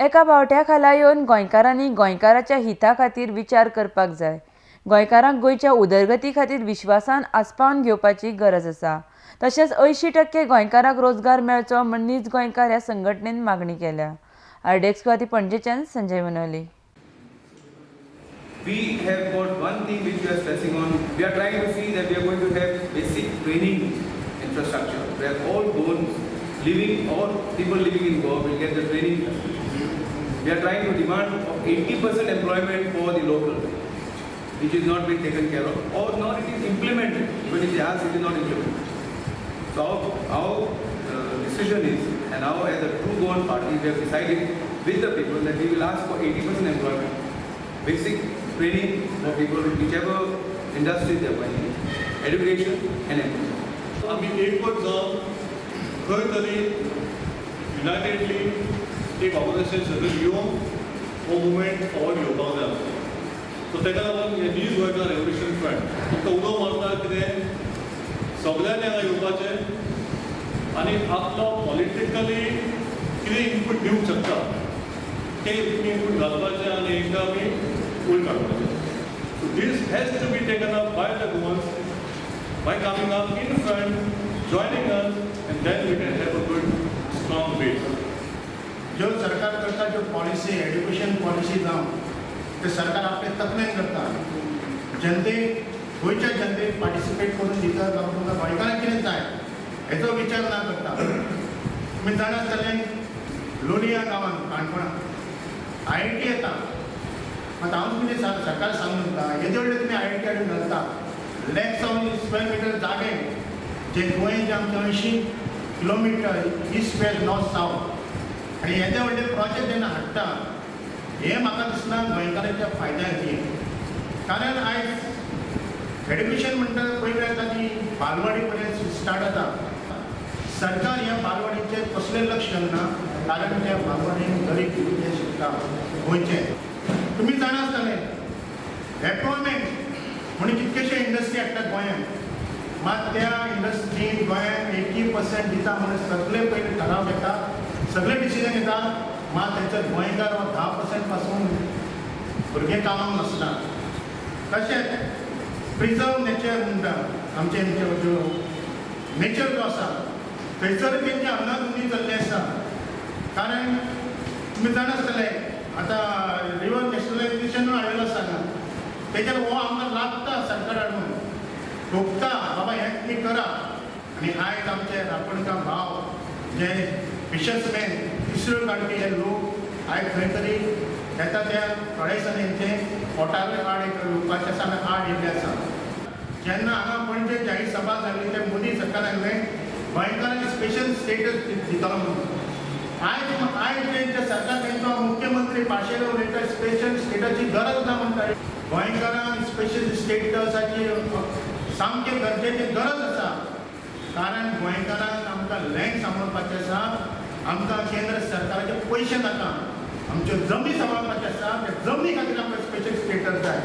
एका बावट्या खाला येवन गोंयकारांनी गोंयकाराच्या हिता खातीर विचार करपाक जाय। गोंयकारांक गोंयच्या उदरगती खातीर विश्वासान आस्पावन घेवपाची गरज आसा। तशेंच 80% गोंयकारांक रोजगार मेळचो म्हण नीज गोंयकार ह्या संघटनेन मागणी केल्या। आरडीएक्स गुवाहाटी पणजेच्यान Sanjay Manoli. We have got one thing which we are stressing on. We are trying to see that we are going to have basic training infrastructure where all Goans living or people living in Goa will get the training. We are trying to demand of 80% employment for the local, which is not being taken care of, or not it is implemented. But if they ask, it is not implemented. So our decision is, and now as a true Goan party, we have decided with the people that we will ask for 80% employment, basic training for people in whichever industry they are working, education and employment. आम्ही एकवट जावन खंय तरी युनायटेडली एक organisation सगळें घेवन हो movement forward घेवपाक जाय आसलो। सो तेका लागून हे नीज गोंयकार रेव्होल्युशन फ्रंट फक्त उदो मारता कितें सगळ्यांनी हांगा येवपाचें आनी आपलो पॉलिटिकली कितें इनपूट दिवंक शकता ते इनपूट घालपाचें आनी एकदां आमी फूल काडपाचें। So this has to be taken up by the Goans by coming up in front, joining us, and then we can have a good, strong base. जो सरकार करता जो पॉलिसी एजुकेशन पॉलिसी जावं ते सरकार आपले तकलेन करता। जनते गोंयच्या जनतेक पार्टिसिपेट करून दिता जावं तुमकां गोंयकारांक कितें जाय हेचो विचार ना करता। तुमी जाणा आसतलें लोलया गांवांत काणकोणा IIT येता, मात हांव तुमचे सरकार सांगून दिता हेजे व्हडले तुमी IIT हाडून घालता। लॅक्स ऑफ स्क्वेअर मिटर जागे जे गोंयचे आमचे 80 kilometre east west north south आनी येदे व्हडले प्रोजेक्ट जेन्ना हाडटा हे म्हाका दिसना गोंयकारांच्या फायद्याक ती। कारण आयज एड्युकेशन म्हणटा पयली येता ती बालवाडी पर्यंत स्टार्ट जाता। सरकार ह्या बालवाडीचेर कसलें लक्ष घालना, कारण त्या बालवाडीन गरीब भुरगे शिकता गोंयचे। तुमी जाणा आसतलें एम्प्लॉयमेंट म्हणून कितकेशे इंडस्ट्री हाडटा गोंयांत, मात त्या इंडस्ट्रीन गोंयांत 80% दिता म्हणून सगळे पयलीं ठराव घेता, सगळे डिसिजन घेता, मात तेंचो गोंयकार हो 10% पासून भुरगे कामाक नासता। तशेंच प्रिजर्व नेचर म्हणटा आमचे ज्यो नेचर जो आसा थंयसर तेंचे अन्नधुनी चल्ले आसा। कारण तुमी जाणा आसतलें आतां रिवर नॅशनलायजेशन हाडलेलो आसा हांगा, तेजेर हो आमकां लागता सरकार हाडून रोखता बाबा हें तुमी करा। आनी आयज आमचे रापणकार भाव जे फिशर्समॅन तिसऱ्यो काडपी हे लोक आयज खंय तरी येता त्या थोड्या दिसांनी हेंचे पोटार आड एक लोकांचे आसा आनी आड येयल्ले आसा। जेन्ना हांगा पणजे जाहीर सभा जाल्ली ते मोदी सरकारान गोंयकारांक स्पेशल स्टेटस दितलो म्हणून। आयज तेंचे सरकार तेंचो मुख्यमंत्री भाशेन उलयता स्पेशल स्टेटसची गरज ना म्हणटा। गोंयकारांक स्पेशल स्टेटसाची सामकें गरजेची गरज आसा, कारण गोंयकारांक आमकां लँड सांबाळपाचें आसा, आमकां केंद्र सरकाराचे पयशे नाका, आमच्यो जमनी सांबाळपाच्यो आसा, त्या जमनी खातीर आमकां स्पेशल स्टेटस जाय।